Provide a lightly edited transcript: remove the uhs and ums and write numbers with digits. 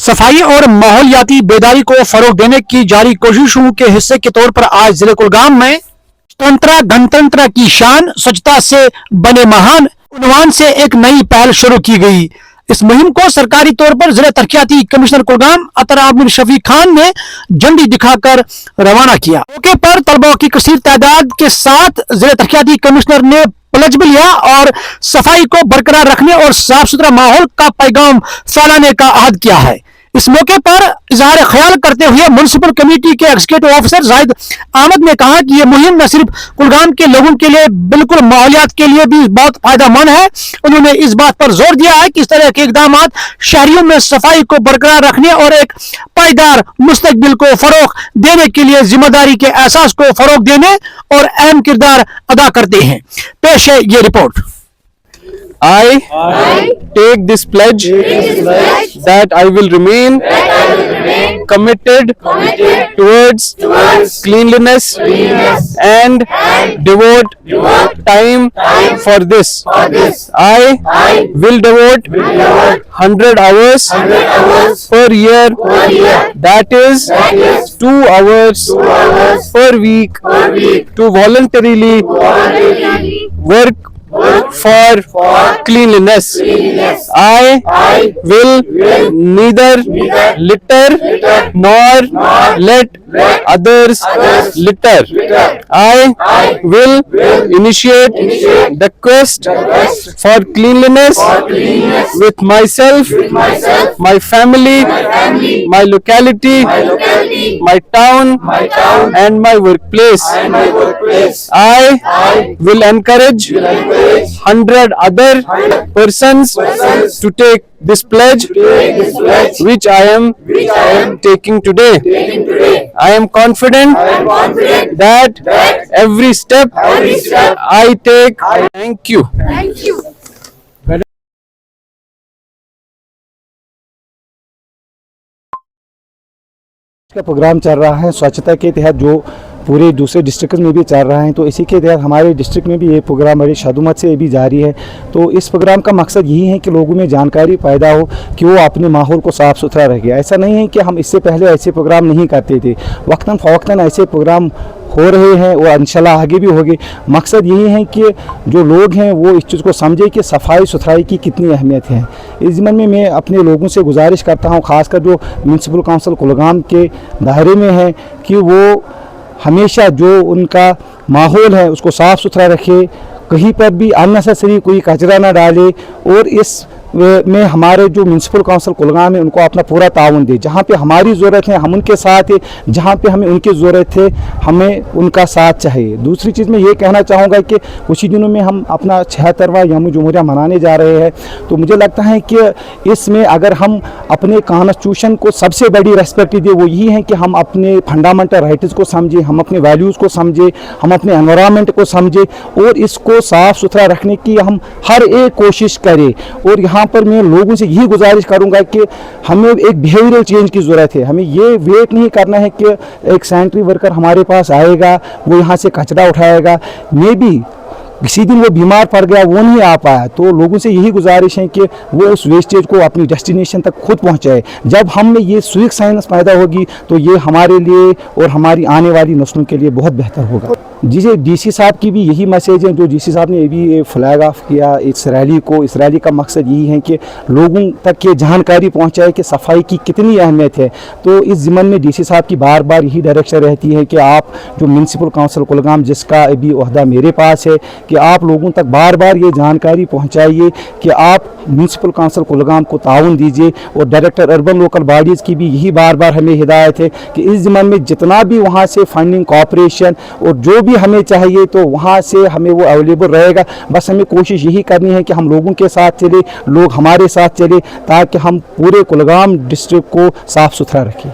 सफाई और माहौलियाती बेदारी को फरोग देने की जारी कोशिशों के हिस्से के तौर पर आज जिले कुलगाम में स्वतंत्रता गणतंत्र की शान स्वच्छता से बने महान उन्वान से एक नई पहल शुरू की गई। इस मुहिम को सरकारी तौर पर जिला तरक्याती कमिश्नर कुलगाम अतर आमिर शफीक खान ने झंडी दिखाकर रवाना किया। मौके पर तलबा की कसीर तादाद के साथ जिला तरक्याती कमिश्नर ने प्लज भी लिया और सफाई को बरकरार रखने और साफ सुथरा माहौल का पैगाम फैलाने का अहद किया है। इस मौके पर इजहार ख्याल करते हुए म्युनिसिपल कमेटी के एग्जीक्यूटिव ऑफिसर जाहिद अहमद ने कहा कि यह मुहिम न सिर्फ कुलगाम के लोगों के लिए बिल्कुल माहौलियात के लिए भी बहुत फायदेमंद है। उन्होंने इस बात पर जोर दिया है कि इस तरह के इकदाम शहरियों में सफाई को बरकरार रखने और एक पायदार मुस्तकबिल को फरोग देने के लिए जिम्मेदारी के एहसास को फरोग देने और अहम किरदार अदा करते हैं। पेश है ये report. I take this pledge that I will remain committed towards cleanliness and devote time for this. I will devote 100 hours per year, that is 2 hours per week, to voluntarily work for cleanliness. I will neither litter nor let others litter. I will initiate the quest for cleanliness with myself, my family, my locality, my town, and my workplace. I will encourage 100 other persons to take this pledge which I am taking today. I am confident that every step I take. Thank you. का programme चल रहा है स्वच्छता के तहत, जो पूरे दूसरे डिस्ट्रिक्ट में भी चल रहा है, तो इसी के तहत हमारे डिस्ट्रिक्ट में भी ये प्रोग्राम बड़ी शदुमत से भी जारी है। तो इस प्रोग्राम का मकसद यही है कि लोगों में जानकारी पैदा हो कि वो अपने माहौल को साफ़ सुथरा रखे। ऐसा नहीं है कि हम इससे पहले ऐसे प्रोग्राम नहीं करते थे, वक्तन फ़वक्तन ऐसे प्रोग्राम हो रहे हैं और इंशाल्लाह आगे भी होंगे। मकसद यही है कि जो लोग हैं वो इस चीज़ को समझे कि सफाई सुथराई की कितनी अहमियत है। इस ज़िम्मन में मैं अपने लोगों से गुजारिश करता हूँ, ख़ासकर जो म्युनिसिपल काउंसिल कुलगाम के दायरे में है, कि वो हमेशा जो उनका माहौल है उसको साफ़ सुथरा रखे, कहीं पर भी अननेसेसरी कोई कचरा ना डाले, और इस में हमारे जो म्युनिसिपल काउंसिल कुलगाम है उनको अपना पूरा ताउन दे। जहाँ पे हमारी ज़रूरत है हम उनके साथ है, जहाँ पे हमें उनकी ज़रूरत है हमें उनका साथ चाहिए। दूसरी चीज़ मैं ये कहना चाहूँगा कि कुछ ही दिनों में हम अपना 76वां यौम जमहूरिया मनाने जा रहे हैं, तो मुझे लगता है कि इसमें अगर हम अपने कॉन्स्टिट्यूशन को सबसे बड़ी रेस्पेक्ट दें, वो यही है कि हम अपने फंडामेंटल राइट्स को समझें, हम अपने वैल्यूज़ को समझें, हम अपने एनवायरनमेंट को समझें और इसको साफ़ सुथरा रखने की हम हर एक कोशिश करें। और यहाँ पर मैं लोगों से यही गुजारिश करूंगा कि हमें एक बिहेवियरल चेंज की ज़रूरत है। हमें ये वेट नहीं करना है कि एक सैनिटरी वर्कर हमारे पास आएगा, वो यहाँ से कचरा उठाएगा, मे बी किसी दिन वो बीमार पड़ गया, वो नहीं आ पाया, तो लोगों से यही गुजारिश है कि वो उस वेस्टेज को अपनी डेस्टिनेशन तक खुद पहुँचाए। जब हम में ये सिविक साइंस पैदा होगी तो ये हमारे लिए और हमारी आने वाली नस्लों के लिए बहुत बेहतर होगा। जी डीसी साहब की भी यही मैसेज है, जो डीसी साहब ने अभी फ्लैग ऑफ किया इस रैली को। इस रैली का मकसद यही है कि लोगों तक ये जानकारी पहुंचाए कि सफाई की कितनी अहमियत है। तो इस ज़िम्मन में डीसी साहब की बार बार यही डायरेक्शन रहती है कि आप जो म्युनिसिपल काउंसिल कुलगाम, जिसका अभी ओहदा मेरे पास है, कि आप लोगों तक बार बार ये जानकारी पहुँचाइए कि आप म्युनिसिपल काउंसिल कुलगाम को ताउन दीजिए। और डायरेक्टर अर्बन लोकल बॉडीज़ की भी यही बार बार हमें हिदायत है कि इस ज़िम्मन में जितना भी वहाँ से फंडिंग कॉपरेशन और जो भी हमें चाहिए तो वहाँ से हमें वो अवेलेबल रहेगा। बस हमें कोशिश यही करनी है कि हम लोगों के साथ चले, लोग हमारे साथ चले, ताकि हम पूरे कुलगाम डिस्ट्रिक्ट को साफ़ सुथरा रखें।